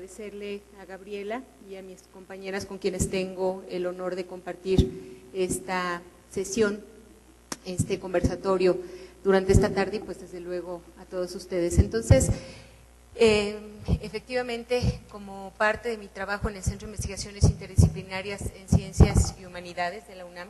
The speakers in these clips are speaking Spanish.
agradecerle a Gabriela y a mis compañeras con quienes tengo el honor de compartir esta sesión, este conversatorio durante esta tarde y pues desde luego a todos ustedes. Entonces, efectivamente, como parte de mi trabajo en el Centro de Investigaciones Interdisciplinarias en Ciencias y Humanidades de la UNAM,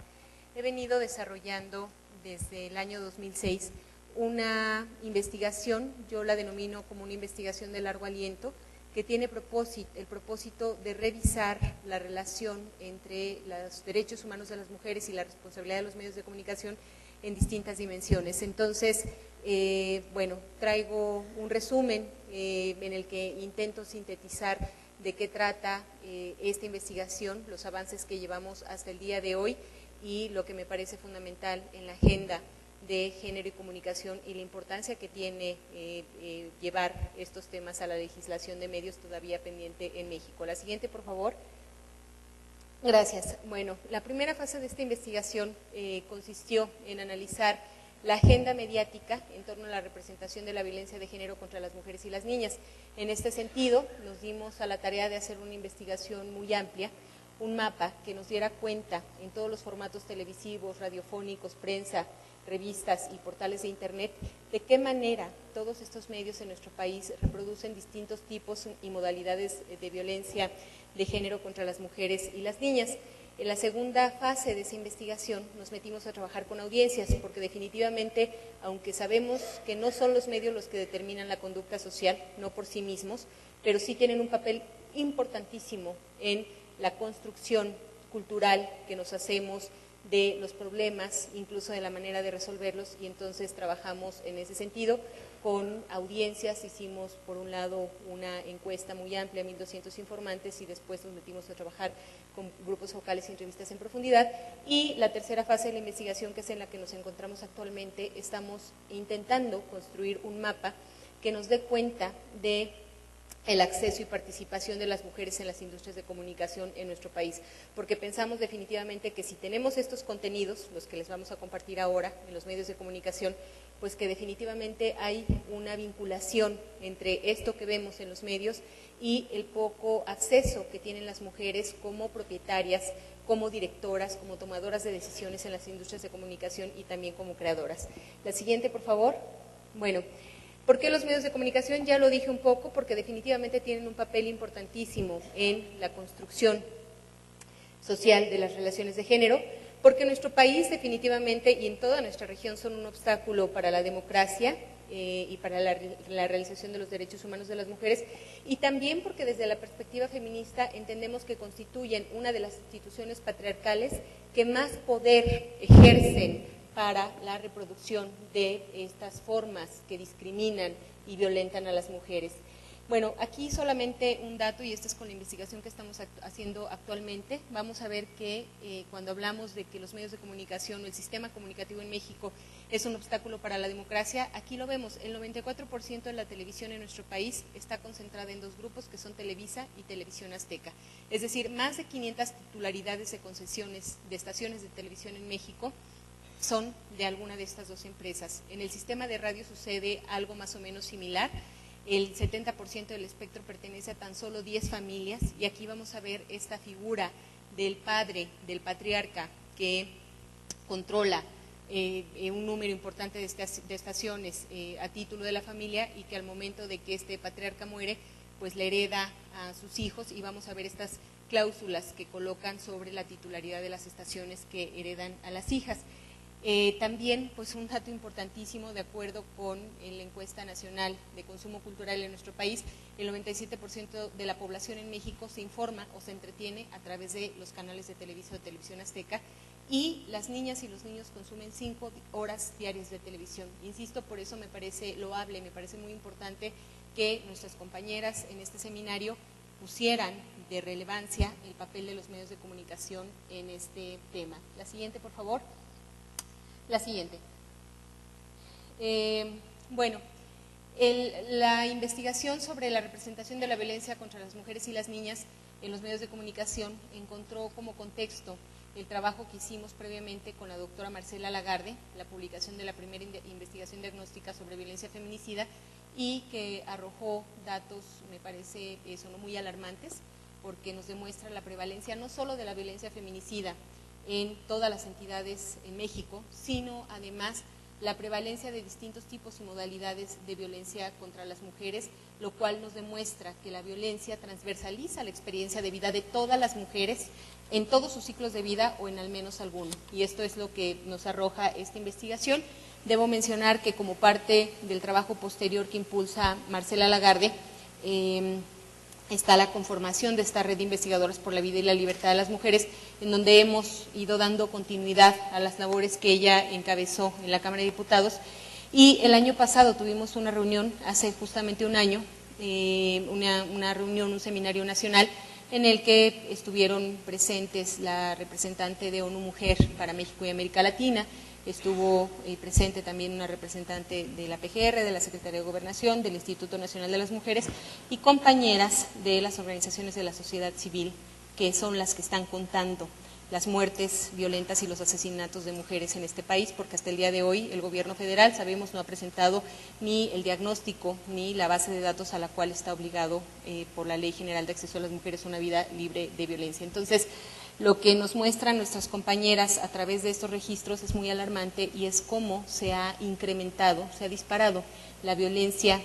he venido desarrollando desde el año 2006 una investigación, yo la denomino como una investigación de largo aliento, que tiene el propósito de revisar la relación entre los derechos humanos de las mujeres y la responsabilidad de los medios de comunicación en distintas dimensiones. Entonces, bueno, traigo un resumen en el que intento sintetizar de qué trata esta investigación, los avances que llevamos hasta el día de hoy y lo que me parece fundamental en la agenda de género y comunicación y la importancia que tiene llevar estos temas a la legislación de medios todavía pendiente en México. La siguiente, por favor. Gracias. Bueno, la primera fase de esta investigación consistió en analizar la agenda mediática en torno a la representación de la violencia de género contra las mujeres y las niñas. En este sentido, nos dimos a la tarea de hacer una investigación muy amplia, un mapa que nos diera cuenta en todos los formatos televisivos, radiofónicos, prensa, revistas y portales de internet, de qué manera todos estos medios en nuestro país reproducen distintos tipos y modalidades de violencia de género contra las mujeres y las niñas. En la segunda fase de esa investigación nos metimos a trabajar con audiencias, porque definitivamente, aunque sabemos que no son los medios los que determinan la conducta social, no por sí mismos, pero sí tienen un papel importantísimo en la construcción cultural que nos hacemos de los problemas, incluso de la manera de resolverlos, y entonces trabajamos en ese sentido con audiencias. Hicimos por un lado una encuesta muy amplia, 1.200 informantes, y después nos metimos a trabajar con grupos focales y entrevistas en profundidad. Y la tercera fase de la investigación, que es en la que nos encontramos actualmente, estamos intentando construir un mapa que nos dé cuenta de el acceso y participación de las mujeres en las industrias de comunicación en nuestro país, porque pensamos definitivamente que si tenemos estos contenidos, los que les vamos a compartir ahora en los medios de comunicación, pues que definitivamente hay una vinculación entre esto que vemos en los medios y el poco acceso que tienen las mujeres como propietarias, como directoras, como tomadoras de decisiones en las industrias de comunicación y también como creadoras. La siguiente, por favor. Bueno, ¿por qué los medios de comunicación? Ya lo dije un poco, porque definitivamente tienen un papel importantísimo en la construcción social de las relaciones de género, porque nuestro país definitivamente y en toda nuestra región son un obstáculo para la democracia y para la realización de los derechos humanos de las mujeres, y también porque desde la perspectiva feminista entendemos que constituyen una de las instituciones patriarcales que más poder ejercen para la reproducción de estas formas que discriminan y violentan a las mujeres. Bueno, aquí solamente un dato, y esto es con la investigación que estamos haciendo actualmente. Vamos a ver que cuando hablamos de que los medios de comunicación o el sistema comunicativo en México es un obstáculo para la democracia, aquí lo vemos, el 94% de la televisión en nuestro país está concentrada en dos grupos, que son Televisa y Televisión Azteca. Es decir, más de 500 titularidades de concesiones de estaciones de televisión en México son de alguna de estas dos empresas. En el sistema de radio sucede algo más o menos similar. El 70% del espectro pertenece a tan solo 10 familias, y aquí vamos a ver esta figura del padre, del patriarca, que controla un número importante de estaciones a título de la familia, y que al momento de que este patriarca muere, pues le hereda a sus hijos, y vamos a ver estas cláusulas que colocan sobre la titularidad de las estaciones que heredan a las hijas. También, pues un dato importantísimo, de acuerdo con la encuesta nacional de consumo cultural en nuestro país, el 97% de la población en México se informa o se entretiene a través de los canales de Televisa o Televisión Azteca, y las niñas y los niños consumen 5 horas diarias de televisión. Insisto, por eso me parece loable, me parece muy importante que nuestras compañeras en este seminario pusieran de relevancia el papel de los medios de comunicación en este tema. La siguiente, por favor. La siguiente. Bueno, la investigación sobre la representación de la violencia contra las mujeres y las niñas en los medios de comunicación encontró como contexto el trabajo que hicimos previamente con la doctora Marcela Lagarde, la publicación de la primera investigación diagnóstica sobre violencia feminicida, y que arrojó datos, me parece, son muy alarmantes, porque nos demuestra la prevalencia no solo de la violencia feminicida en todas las entidades en México, sino además la prevalencia de distintos tipos y modalidades de violencia contra las mujeres, lo cual nos demuestra que la violencia transversaliza la experiencia de vida de todas las mujeres en todos sus ciclos de vida o en al menos alguno. Y esto es lo que nos arroja esta investigación. Debo mencionar que como parte del trabajo posterior que impulsa Marcela Lagarde, está la conformación de esta red de investigadoras por la vida y la libertad de las mujeres, en donde hemos ido dando continuidad a las labores que ella encabezó en la Cámara de Diputados. Y el año pasado tuvimos una reunión, hace justamente un año, una reunión, un seminario nacional, en el que estuvieron presentes la representante de ONU Mujer para México y América Latina, estuvo presente también una representante de la PGR, de la Secretaría de Gobernación, del Instituto Nacional de las Mujeres y compañeras de las organizaciones de la sociedad civil, que son las que están contando las muertes violentas y los asesinatos de mujeres en este país, porque hasta el día de hoy el gobierno federal, sabemos, no ha presentado ni el diagnóstico ni la base de datos a la cual está obligado por la Ley General de Acceso a las Mujeres a una vida libre de violencia. Entonces, lo que nos muestran nuestras compañeras a través de estos registros es muy alarmante y es cómo se ha incrementado, se ha disparado la violencia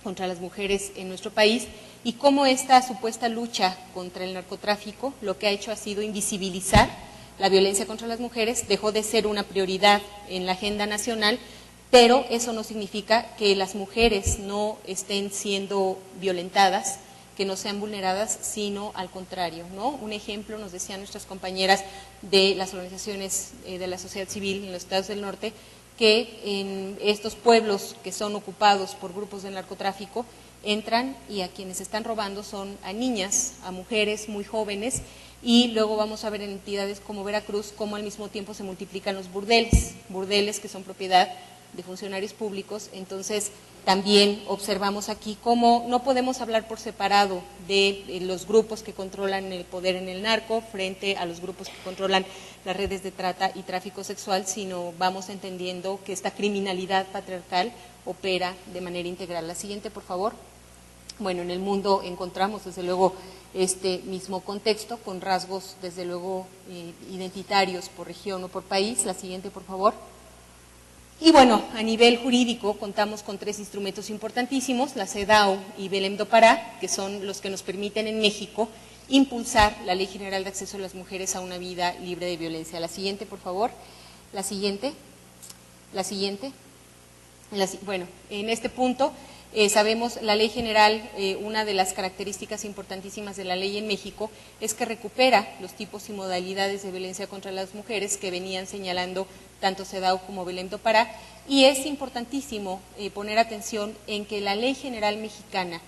contra las mujeres en nuestro país y cómo esta supuesta lucha contra el narcotráfico lo que ha hecho ha sido invisibilizar la violencia contra las mujeres, dejó de ser una prioridad en la agenda nacional, pero eso no significa que las mujeres no estén siendo violentadas, que no sean vulneradas, sino al contrario, ¿no? Un ejemplo, nos decían nuestras compañeras de las organizaciones de la sociedad civil en los estados del norte, que en estos pueblos que son ocupados por grupos de narcotráfico, entran y a quienes están robando son a niñas, a mujeres muy jóvenes, y luego vamos a ver en entidades como Veracruz cómo al mismo tiempo se multiplican los burdeles que son propiedad de funcionarios públicos. Entonces también observamos aquí cómo no podemos hablar por separado de los grupos que controlan el poder en el narco frente a los grupos que controlan las redes de trata y tráfico sexual, sino vamos entendiendo que esta criminalidad patriarcal opera de manera integral. La siguiente, por favor. Bueno, en el mundo encontramos desde luego este mismo contexto con rasgos desde luego identitarios por región o por país. La siguiente, por favor. Y bueno, a nivel jurídico contamos con tres instrumentos importantísimos, la CEDAW y Belém do Pará, que son los que nos permiten en México impulsar la Ley General de Acceso a las Mujeres a una vida libre de violencia. La siguiente, por favor. La siguiente. Bueno, en este punto sabemos la Ley General, una de las características importantísimas de la ley en México es que recupera los tipos y modalidades de violencia contra las mujeres que venían señalando tanto CEDAW como Belém do Pará, y es importantísimo poner atención en que la Ley General mexicana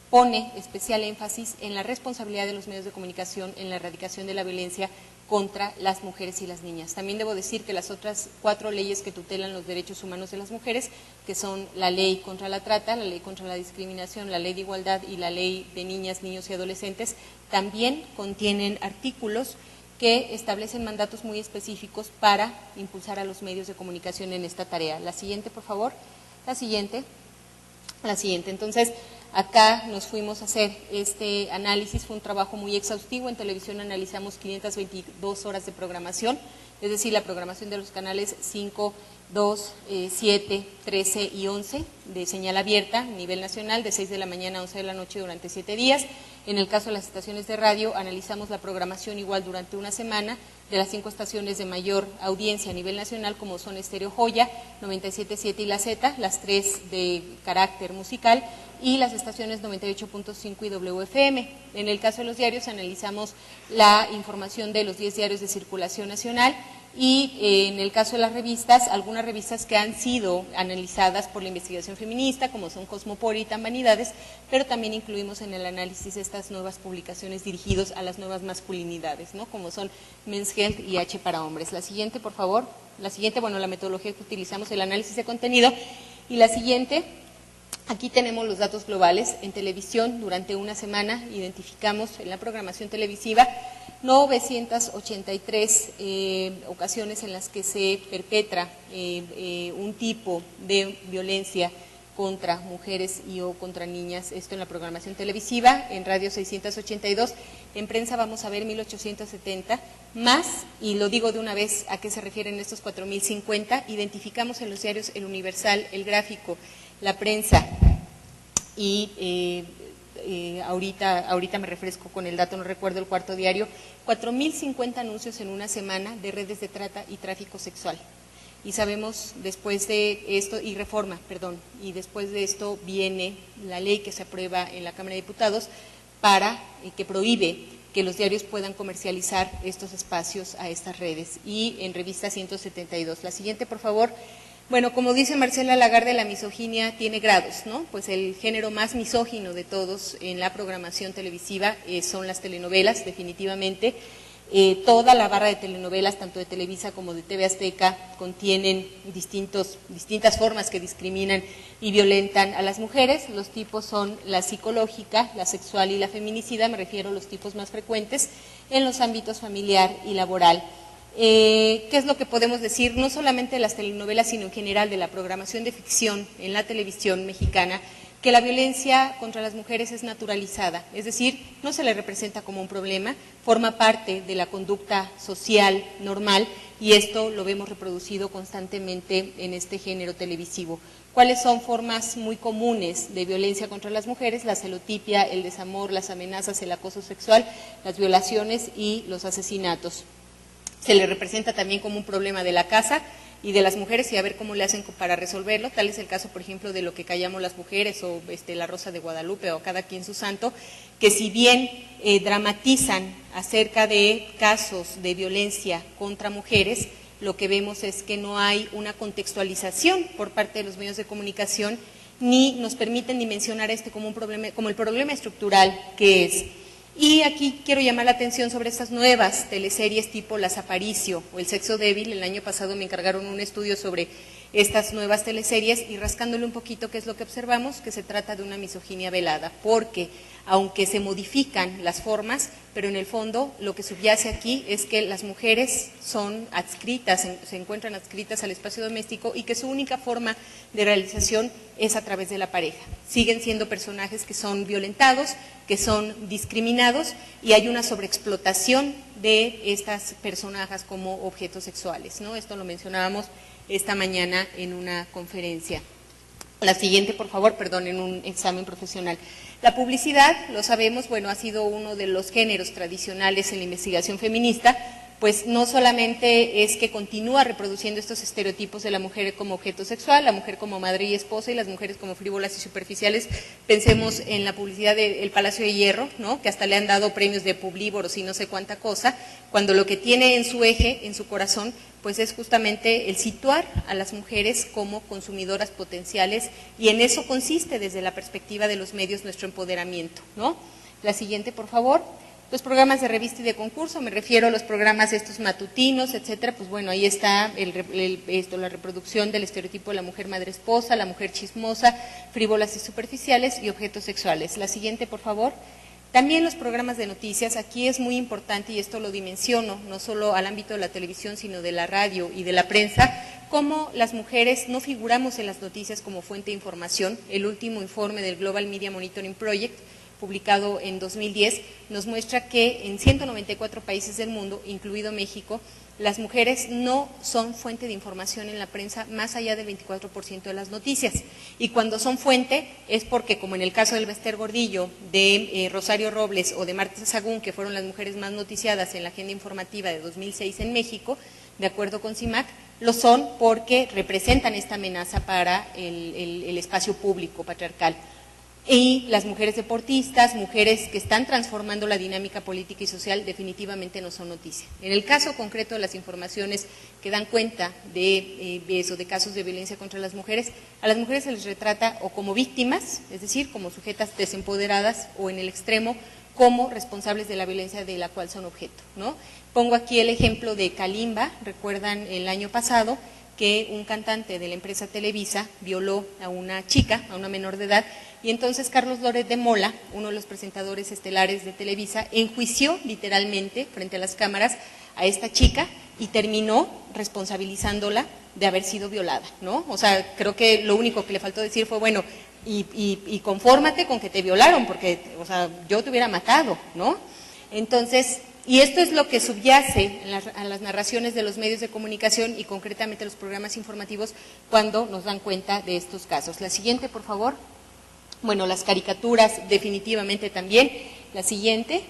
pone especial énfasis en la responsabilidad de los medios de comunicación en la erradicación de la violencia contra las mujeres y las niñas. También debo decir que las otras 4 leyes que tutelan los derechos humanos de las mujeres, que son la Ley contra la Trata, la Ley contra la Discriminación, la Ley de Igualdad y la Ley de Niñas, Niños y Adolescentes, también contienen artículos que establecen mandatos muy específicos para impulsar a los medios de comunicación en esta tarea. La siguiente, por favor. La siguiente. Entonces, acá nos fuimos a hacer este análisis, fue un trabajo muy exhaustivo. En televisión analizamos 522 horas de programación, es decir, la programación de los canales 5, 2, 7, 13 y 11 de señal abierta a nivel nacional, de 6 de la mañana a 11 de la noche durante 7 días. En el caso de las estaciones de radio, analizamos la programación igual durante una semana de las 5 estaciones de mayor audiencia a nivel nacional, como son Estéreo Joya, 97.7 y La Z, las 3 de carácter musical, y las estaciones 98.5 y WFM. En el caso de los diarios, analizamos la información de los 10 diarios de circulación nacional, y en el caso de las revistas, algunas revistas que han sido analizadas por la investigación feminista, como son Cosmopolitan, Vanidades, pero también incluimos en el análisis estas nuevas publicaciones dirigidas a las nuevas masculinidades, ¿no? Como son Men's Health y H para hombres. La siguiente, por favor. La siguiente, bueno, la metodología que utilizamos, el análisis de contenido. Y la siguiente, aquí tenemos los datos globales. En televisión, durante una semana, identificamos en la programación televisiva 983 ocasiones en las que se perpetra un tipo de violencia contra mujeres y o contra niñas, esto en la programación televisiva, en radio 682, en prensa vamos a ver 1870 más, y lo digo de una vez a qué se refieren estos 4050, identificamos en los diarios El Universal, El Gráfico, La Prensa y ahorita me refresco con el dato, no recuerdo el cuarto diario, 4050 anuncios en una semana de redes de trata y tráfico sexual. Y sabemos después de esto, y después de esto viene la ley que se aprueba en la Cámara de Diputados para que prohíbe que los diarios puedan comercializar estos espacios a estas redes. Y en revista 172. La siguiente, por favor. Bueno, como dice Marcela Lagarde, la misoginia tiene grados, ¿no? Pues el género más misógino de todos en la programación televisiva son las telenovelas, definitivamente. Toda la barra de telenovelas, tanto de Televisa como de TV Azteca, contienen distintas formas que discriminan y violentan a las mujeres. Los tipos son la psicológica, la sexual y la feminicida, me refiero a los tipos más frecuentes en los ámbitos familiar y laboral. ¿Qué es lo que podemos decir? No solamente de las telenovelas, sino en general de la programación de ficción en la televisión mexicana, que la violencia contra las mujeres es naturalizada, es decir, no se le representa como un problema, forma parte de la conducta social normal y esto lo vemos reproducido constantemente en este género televisivo. ¿Cuáles son formas muy comunes de violencia contra las mujeres? La celotipia, el desamor, las amenazas, el acoso sexual, las violaciones y los asesinatos. Se le representa también como un problema de la casa y de las mujeres y a ver cómo le hacen para resolverlo. Tal es el caso, por ejemplo, de Lo que callamos las mujeres o La Rosa de Guadalupe o Cada quien su santo, que si bien dramatizan acerca de casos de violencia contra mujeres, lo que vemos es que no hay una contextualización por parte de los medios de comunicación ni nos permiten dimensionar como un problema, como el problema estructural que es. Y aquí quiero llamar la atención sobre estas nuevas teleseries tipo Las Aparicio o El Sexo Débil. El año pasado me encargaron un estudio sobre estas nuevas teleseries y rascándole un poquito qué es lo que observamos, que se trata de una misoginia velada, porque aunque se modifican las formas, pero en el fondo lo que subyace aquí es que las mujeres son adscritas, se encuentran adscritas al espacio doméstico y que su única forma de realización es a través de la pareja. Siguen siendo personajes que son violentados, que son discriminados y hay una sobreexplotación de estas personajes como objetos sexuales, ¿no? Esto lo mencionábamos esta mañana en una conferencia. La siguiente, por favor, perdón, en un examen profesional. La publicidad, lo sabemos, bueno, ha sido uno de los géneros tradicionales en la investigación feminista, pues no solamente es que continúa reproduciendo estos estereotipos de la mujer como objeto sexual, la mujer como madre y esposa y las mujeres como frívolas y superficiales. Pensemos en la publicidad del Palacio de Hierro, ¿no? Que hasta le han dado premios de Publívoros y no sé cuánta cosa, cuando lo que tiene en su eje, en su corazón, pues es justamente el situar a las mujeres como consumidoras potenciales y en eso consiste desde la perspectiva de los medios nuestro empoderamiento, ¿no? La siguiente, por favor. Los programas de revista y de concurso, me refiero a los programas estos matutinos, etcétera, pues bueno, ahí está la reproducción del estereotipo de la mujer madre esposa, la mujer chismosa, frívolas y superficiales y objetos sexuales. La siguiente, por favor. También los programas de noticias, aquí es muy importante y esto lo dimensiono, no solo al ámbito de la televisión, sino de la radio y de la prensa, cómo las mujeres no figuramos en las noticias como fuente de información. El último informe del Global Media Monitoring Project, publicado en 2010, nos muestra que en 194 países del mundo, incluido México, las mujeres no son fuente de información en la prensa más allá del 24% de las noticias. Y cuando son fuente es porque, como en el caso del Bester Gordillo, de Rosario Robles o de Marta Sagún, que fueron las mujeres más noticiadas en la agenda informativa de 2006 en México, de acuerdo con CIMAC, lo son porque representan esta amenaza para el espacio público patriarcal. Y las mujeres deportistas, mujeres que están transformando la dinámica política y social, definitivamente no son noticia. En el caso concreto de las informaciones que dan cuenta de eso, de casos de violencia contra las mujeres, a las mujeres se les retrata o como víctimas, es decir, como sujetas desempoderadas, o en el extremo, como responsables de la violencia de la cual son objeto, ¿no? Pongo aquí el ejemplo de Kalimba, recuerdan el año pasado, que un cantante de la empresa Televisa violó a una chica, a una menor de edad, y entonces Carlos Loret de Mola, uno de los presentadores estelares de Televisa, enjuició literalmente frente a las cámaras a esta chica y terminó responsabilizándola de haber sido violada, ¿no? O sea, creo que lo único que le faltó decir fue, bueno, y confórmate con que te violaron, porque, o sea, yo te hubiera matado, ¿no? Entonces, y esto es lo que subyace a las narraciones de los medios de comunicación y concretamente los programas informativos cuando nos dan cuenta de estos casos. La siguiente, por favor. Bueno, las caricaturas definitivamente también. La siguiente.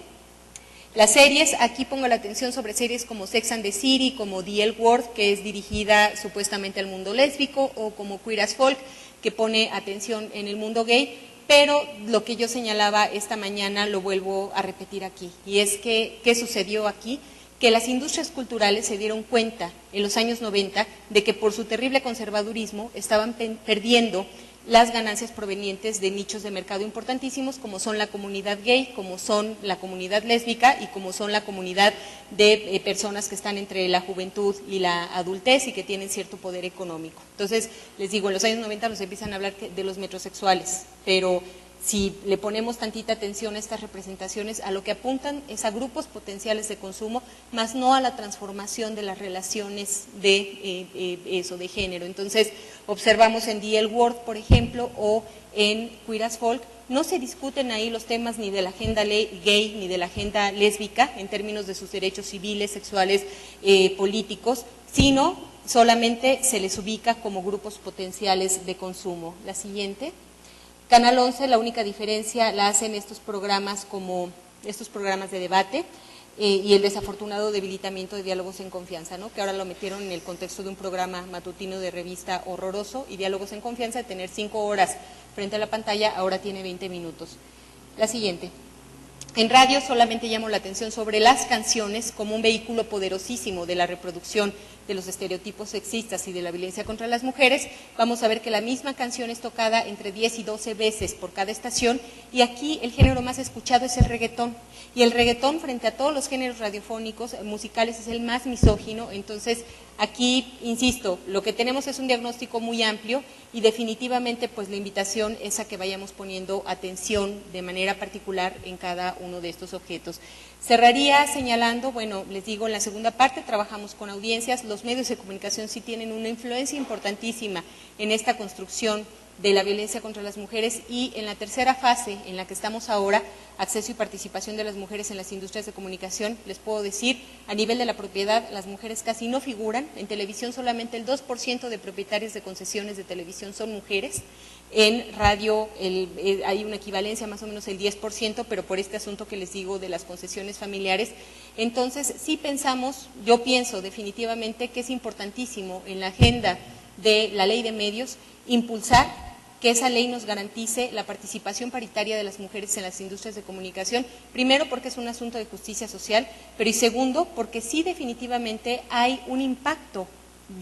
Las series, aquí pongo la atención sobre series como Sex and the City, como The L Word, que es dirigida supuestamente al mundo lésbico, o como Queer as Folk, que pone atención en el mundo gay, pero lo que yo señalaba esta mañana lo vuelvo a repetir aquí, y es que, ¿qué sucedió aquí? Que las industrias culturales se dieron cuenta en los años 90 de que por su terrible conservadurismo estaban perdiendo las ganancias provenientes de nichos de mercado importantísimos como son la comunidad gay, como son la comunidad lésbica y como son la comunidad de personas que están entre la juventud y la adultez y que tienen cierto poder económico. Entonces, les digo, en los años 90 nos empiezan a hablar de los metrosexuales, pero si le ponemos tantita atención a estas representaciones, a lo que apuntan es a grupos potenciales de consumo, más no a la transformación de las relaciones de género. Entonces, observamos en The L Word, por ejemplo, o en Queer as Folk, no se discuten ahí los temas ni de la agenda gay ni de la agenda lésbica en términos de sus derechos civiles, sexuales, políticos, sino solamente se les ubica como grupos potenciales de consumo. La siguiente. Canal 11, la única diferencia la hacen estos programas como estos programas de debate y el desafortunado debilitamiento de Diálogos en Confianza, ¿no? Que ahora lo metieron en el contexto de un programa matutino de revista horroroso, y Diálogos en Confianza, de tener 5 horas frente a la pantalla, ahora tiene 20 minutos. La siguiente. En radio solamente llamo la atención sobre las canciones como un vehículo poderosísimo de la reproducción de los estereotipos sexistas y de la violencia contra las mujeres. Vamos a ver que la misma canción es tocada entre 10 y 12 veces por cada estación, y aquí el género más escuchado es el reggaetón. Y el reggaetón, frente a todos los géneros radiofónicos, musicales, es el más misógino. Entonces, aquí, insisto, lo que tenemos es un diagnóstico muy amplio y definitivamente pues la invitación es a que vayamos poniendo atención de manera particular en cada uno de estos objetos. Cerraría señalando, bueno, les digo, en la segunda parte trabajamos con audiencias, los medios de comunicación sí tienen una influencia importantísima en esta construcción de la violencia contra las mujeres, y en la tercera fase en la que estamos ahora, acceso y participación de las mujeres en las industrias de comunicación, les puedo decir, a nivel de la propiedad, las mujeres casi no figuran, en televisión solamente el 2% de propietarios de concesiones de televisión son mujeres, en radio hay una equivalencia, más o menos el 10%, pero por este asunto que les digo de las concesiones familiares. Entonces, sí pensamos, yo pienso definitivamente que es importantísimo en la agenda de la ley de medios impulsar que esa ley nos garantice la participación paritaria de las mujeres en las industrias de comunicación, primero porque es un asunto de justicia social, pero y segundo porque sí definitivamente hay un impacto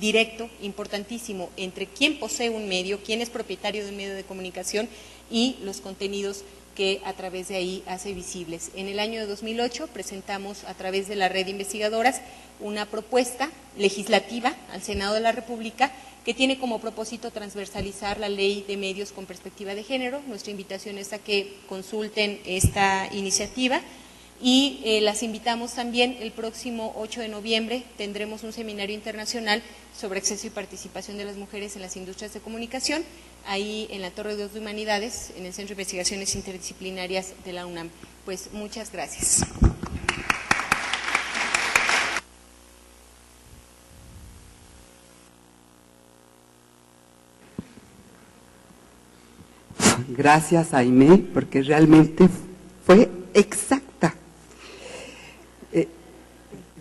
directo, importantísimo, entre quién posee un medio, quién es propietario de un medio de comunicación y los contenidos que a través de ahí hace visibles. En el año de 2008 presentamos a través de la red de investigadoras una propuesta legislativa al Senado de la República que tiene como propósito transversalizar la ley de medios con perspectiva de género. Nuestra invitación es a que consulten esta iniciativa y las invitamos también el próximo 8 de noviembre, tendremos un seminario internacional sobre acceso y participación de las mujeres en las industrias de comunicación, ahí en la Torre 2 de Humanidades, en el Centro de Investigaciones Interdisciplinarias de la UNAM. Pues muchas gracias. Gracias, Aimé, porque realmente fue exacta.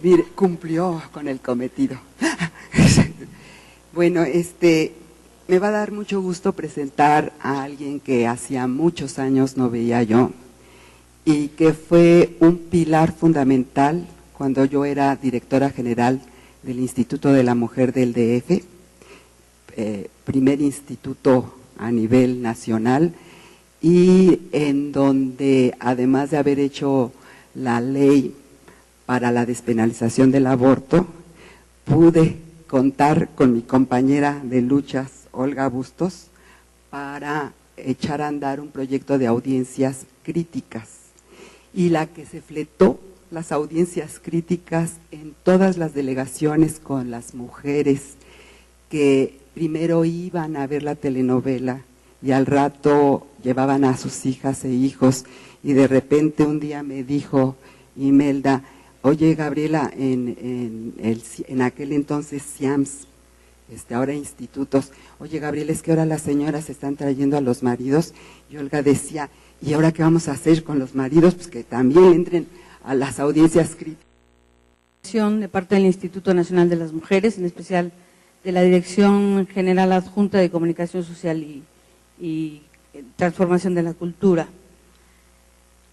Mire, cumplió con el cometido. Bueno, me va a dar mucho gusto presentar a alguien que hacía muchos años no veía yo y que fue un pilar fundamental cuando yo era directora general del Instituto de la Mujer del DF, primer instituto a nivel nacional, y en donde además de haber hecho la ley para la despenalización del aborto, pude contar con mi compañera de luchas, Olga Bustos, para echar a andar un proyecto de audiencias críticas. Y la que se fletó las audiencias críticas en todas las delegaciones con las mujeres que primero iban a ver la telenovela y al rato llevaban a sus hijas e hijos, y de repente un día me dijo Imelda: oye, Gabriela, en aquel entonces SIAMS, ahora institutos, oye, Gabriela, es que ahora las señoras están trayendo a los maridos, y Olga decía: ¿y ahora qué vamos a hacer con los maridos? Pues que también entren a las audiencias críticas. De parte del Instituto Nacional de las Mujeres, en especial de la Dirección General Adjunta de Comunicación Social y Transformación de la Cultura.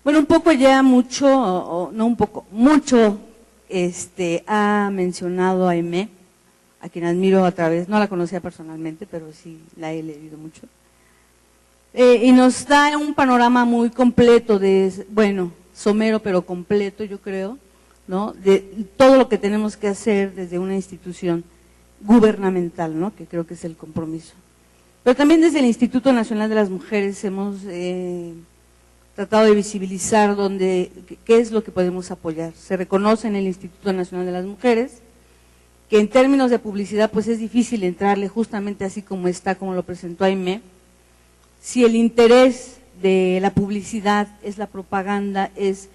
Bueno, un poco ya mucho, o no un poco, mucho ha mencionado a Aimé, a quien admiro a través, no la conocía personalmente, pero sí la he leído mucho. Y nos da un panorama muy completo bueno, somero pero completo, yo creo, ¿no? De todo lo que tenemos que hacer desde una institución gubernamental, ¿no? Que creo que es el compromiso. Pero también desde el Instituto Nacional de las Mujeres hemos tratado de visibilizar qué es lo que podemos apoyar. Se reconoce en el Instituto Nacional de las Mujeres que en términos de publicidad pues es difícil entrarle justamente así como está, como lo presentó Aimé. Si el interés de la publicidad es la propaganda, es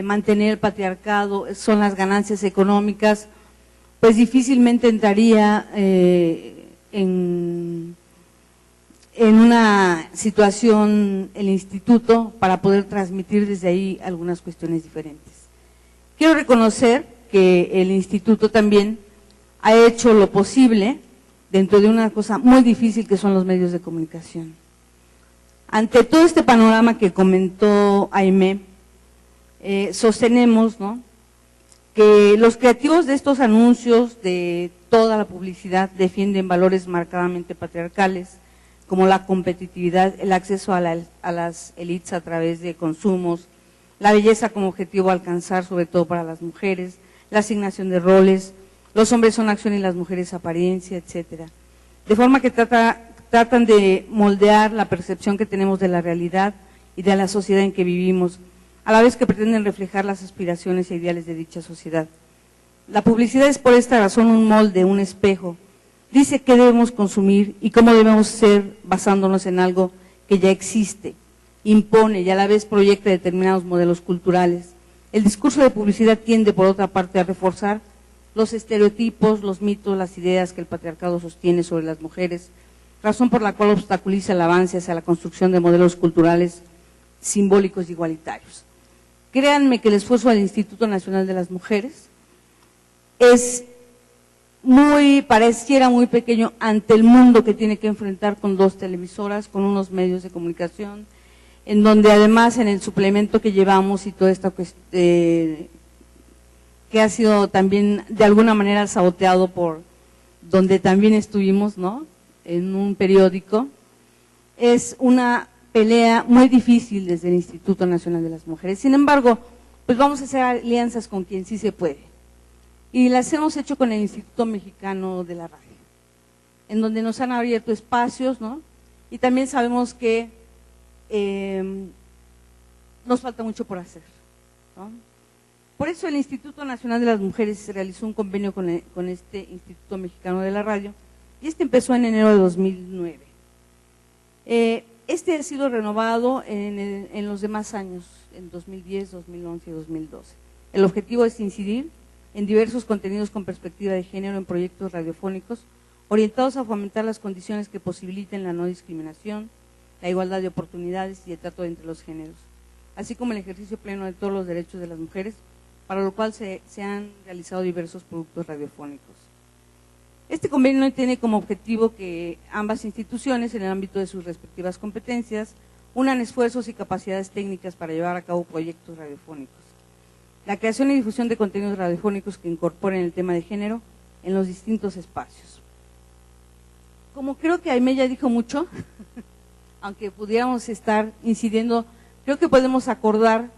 mantener el patriarcado, son las ganancias económicas, pues difícilmente entraría en una situación el instituto para poder transmitir desde ahí algunas cuestiones diferentes. Quiero reconocer que el instituto también ha hecho lo posible dentro de una cosa muy difícil que son los medios de comunicación. Ante todo este panorama que comentó Aimé, sostenemos, ¿no?, que los creativos de estos anuncios, de toda la publicidad, defienden valores marcadamente patriarcales, como la competitividad, el acceso a las élites a través de consumos, la belleza como objetivo a alcanzar, sobre todo para las mujeres, la asignación de roles, los hombres son acción y las mujeres apariencia, etcétera. De forma que tratan de moldear la percepción que tenemos de la realidad y de la sociedad en que vivimos, a la vez que pretenden reflejar las aspiraciones e ideales de dicha sociedad. La publicidad es por esta razón un molde, un espejo. Dice qué debemos consumir y cómo debemos ser basándonos en algo que ya existe, impone y a la vez proyecta determinados modelos culturales. El discurso de publicidad tiende, por otra parte, a reforzar los estereotipos, los mitos, las ideas que el patriarcado sostiene sobre las mujeres, razón por la cual obstaculiza el avance hacia la construcción de modelos culturales simbólicos y igualitarios. Créanme que el esfuerzo del Instituto Nacional de las Mujeres pareciera muy pequeño ante el mundo que tiene que enfrentar con 2 televisoras, con unos medios de comunicación, en donde además en el suplemento que llevamos y toda esta cuestión, que ha sido también de alguna manera saboteado por donde también estuvimos, ¿no?, en un periódico, es una pelea muy difícil desde el Instituto Nacional de las Mujeres. Sin embargo, pues vamos a hacer alianzas con quien sí se puede. Y las hemos hecho con el Instituto Mexicano de la Radio, en donde nos han abierto espacios, ¿no? Y también sabemos que nos falta mucho por hacer, ¿no? Por eso el Instituto Nacional de las Mujeres realizó un convenio con este Instituto Mexicano de la Radio, y empezó en enero de 2009. Este ha sido renovado en los demás años, en 2010, 2011 y 2012. El objetivo es incidir en diversos contenidos con perspectiva de género en proyectos radiofónicos orientados a fomentar las condiciones que posibiliten la no discriminación, la igualdad de oportunidades y el trato entre los géneros, así como el ejercicio pleno de todos los derechos de las mujeres, para lo cual se han realizado diversos productos radiofónicos. Este convenio tiene como objetivo que ambas instituciones, en el ámbito de sus respectivas competencias, unan esfuerzos y capacidades técnicas para llevar a cabo proyectos radiofónicos. La creación y difusión de contenidos radiofónicos que incorporen el tema de género en los distintos espacios. Como creo que Aimé ya dijo mucho, aunque pudiéramos estar incidiendo, creo que podemos acordar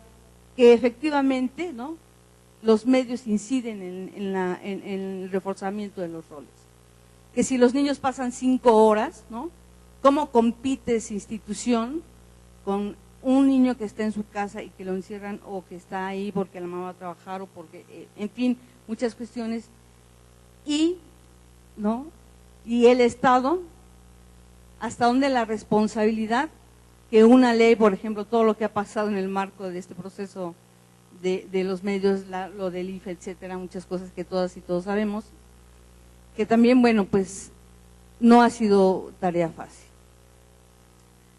que efectivamente, ¿no?, los medios inciden en el reforzamiento de los roles. Que si los niños pasan 5 horas, ¿no? ¿Cómo compite esa institución con un niño que está en su casa y que lo encierran o que está ahí porque la mamá va a trabajar o porque, en fin, muchas cuestiones? Y, ¿no? Y el Estado, ¿hasta dónde la responsabilidad que una ley, por ejemplo, todo lo que ha pasado en el marco de este proceso de los medios, lo del IFE, etcétera, muchas cosas que todas y todos sabemos, que también, bueno, pues no ha sido tarea fácil.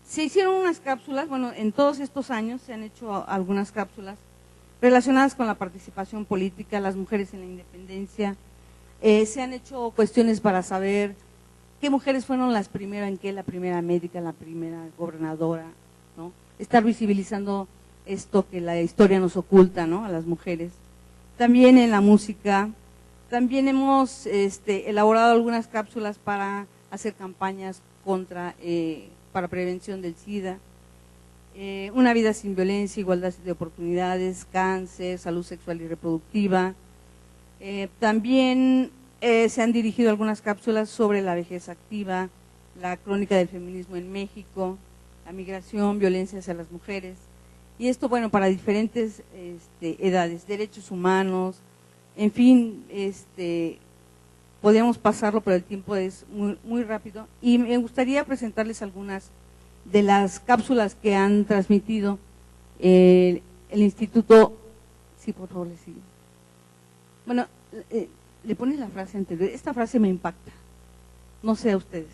Se hicieron unas cápsulas, bueno, en todos estos años se han hecho algunas cápsulas relacionadas con la participación política, las mujeres en la independencia, se han hecho cuestiones para saber qué mujeres fueron las primeras, en qué, la primera médica, la primera gobernadora, ¿no? Estar visibilizando esto que la historia nos oculta, ¿no? A las mujeres. También en la música, también hemos elaborado algunas cápsulas para hacer campañas para prevención del SIDA, una vida sin violencia, igualdad de oportunidades, cáncer, salud sexual y reproductiva. También se han dirigido algunas cápsulas sobre la vejez activa, la crónica del feminismo en México, la migración, violencia hacia las mujeres. Y esto, bueno, para diferentes edades, derechos humanos, en fin, podríamos pasarlo, pero el tiempo es muy, muy rápido. Y me gustaría presentarles algunas de las cápsulas que han transmitido el Instituto. Sí, por favor, le sigo. Bueno, le pones la frase anterior. Esta frase me impacta, no sé a ustedes.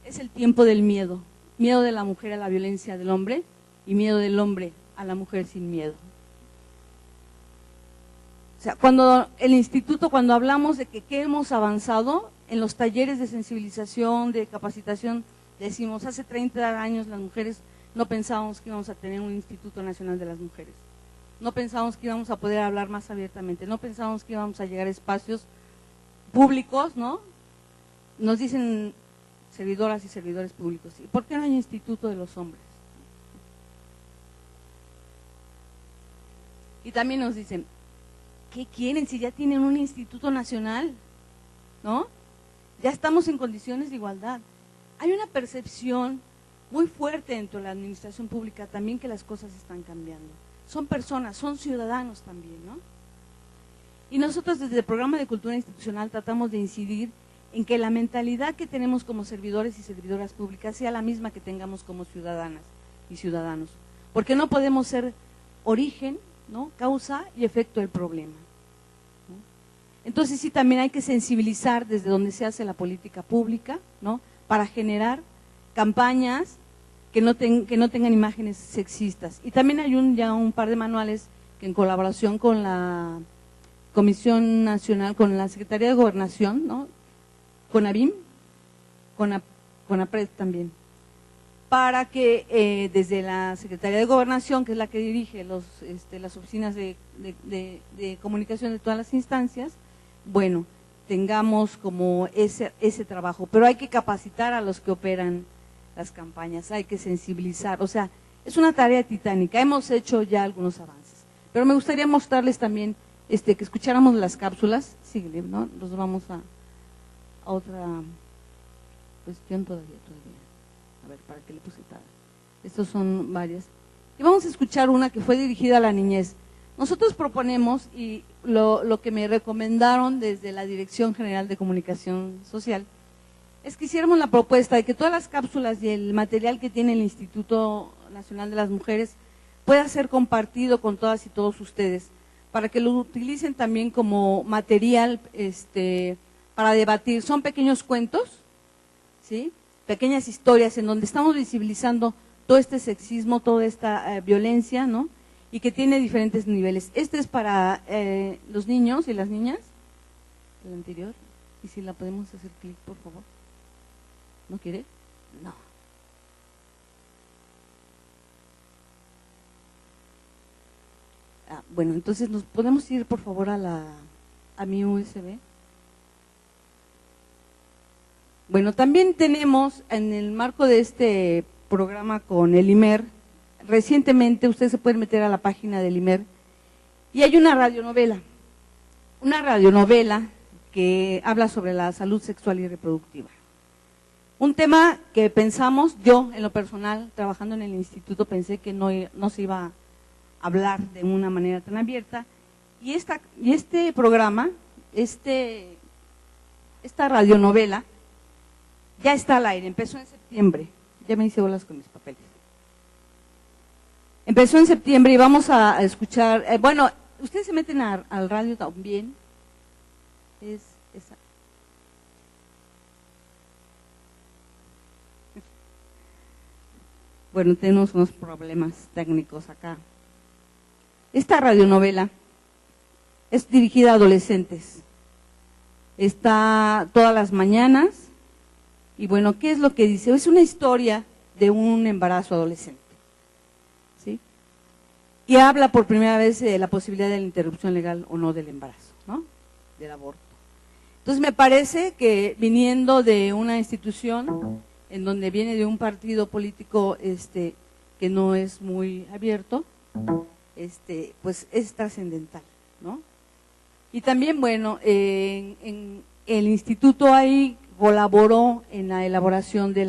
Es el tiempo del miedo. Miedo de la mujer a la violencia del hombre y miedo del hombre a la mujer sin miedo. O sea, cuando el instituto, cuando hablamos de que hemos avanzado en los talleres de sensibilización, de capacitación, decimos, hace 30 años las mujeres no pensábamos que íbamos a tener un Instituto Nacional de las Mujeres. No pensábamos que íbamos a poder hablar más abiertamente, no pensábamos que íbamos a llegar a espacios públicos, ¿no? Nos dicen servidoras y servidores públicos, ¿y por qué no hay Instituto de los Hombres? Y también nos dicen, ¿qué quieren si ya tienen un Instituto Nacional? ¿No? Ya estamos en condiciones de igualdad. Hay una percepción muy fuerte dentro de la administración pública también que las cosas están cambiando. Son personas, son ciudadanos también, ¿no? Y nosotros desde el Programa de Cultura Institucional tratamos de incidir en que la mentalidad que tenemos como servidores y servidoras públicas sea la misma que tengamos como ciudadanas y ciudadanos. Porque no podemos ser origen, ¿no? Causa y efecto del problema, ¿no? Entonces sí, también hay que sensibilizar desde donde se hace la política pública, ¿no? Para generar campañas que no tengan imágenes sexistas. Y también hay ya un par de manuales que en colaboración con la Comisión Nacional, con la Secretaría de Gobernación, ¿no? Con ABIM, con APRED también, para que desde la Secretaría de Gobernación, que es la que dirige las oficinas de comunicación de todas las instancias, bueno, tengamos como ese trabajo. Pero hay que capacitar a los que operan las campañas, hay que sensibilizar, o sea, es una tarea titánica. Hemos hecho ya algunos avances, pero me gustaría mostrarles también que escucháramos las cápsulas. Síguele, ¿no? Nos vamos a otra cuestión todavía. A ver, ¿para qué le puse tal? Estos son varias. Y vamos a escuchar una que fue dirigida a la niñez. Nosotros proponemos, y lo que me recomendaron desde la Dirección General de Comunicación Social, es que hiciéramos la propuesta de que todas las cápsulas y el material que tiene el Instituto Nacional de las Mujeres pueda ser compartido con todas y todos ustedes, para que lo utilicen también como material para debatir. Son pequeños cuentos, ¿sí? Pequeñas historias en donde estamos visibilizando todo este sexismo, toda esta violencia, ¿no? Y que tiene diferentes niveles. Este es para los niños y las niñas, el anterior, y si la podemos hacer clic, por favor. ¿No quiere? No. Bueno, entonces nos podemos ir por favor a mi USB. Bueno, también tenemos en el marco de este programa con el IMER, recientemente ustedes se pueden meter a la página del IMER Y hay una radionovela que habla sobre la salud sexual y reproductiva. Un tema que pensamos, yo en lo personal, trabajando en el instituto, pensé que no se iba a hablar de una manera tan abierta. Y este programa, esta radionovela, ya está al aire, empezó en septiembre. Ya me hice bolas con mis papeles. Empezó en septiembre y vamos a escuchar, bueno, ustedes se meten al radio también. Es esa. Bueno, tenemos unos problemas técnicos acá. Esta radionovela es dirigida a adolescentes. Está todas las mañanas. Y bueno, ¿qué es lo que dice? Es una historia de un embarazo adolescente. ¿Sí? Y habla por primera vez de la posibilidad de la interrupción legal o no del embarazo, ¿no? Del aborto. Entonces me parece que viniendo de una institución en donde viene de un partido político que no es muy abierto, pues es trascendental, ¿no? Y también, bueno, en el instituto ahí colaboró en la elaboración de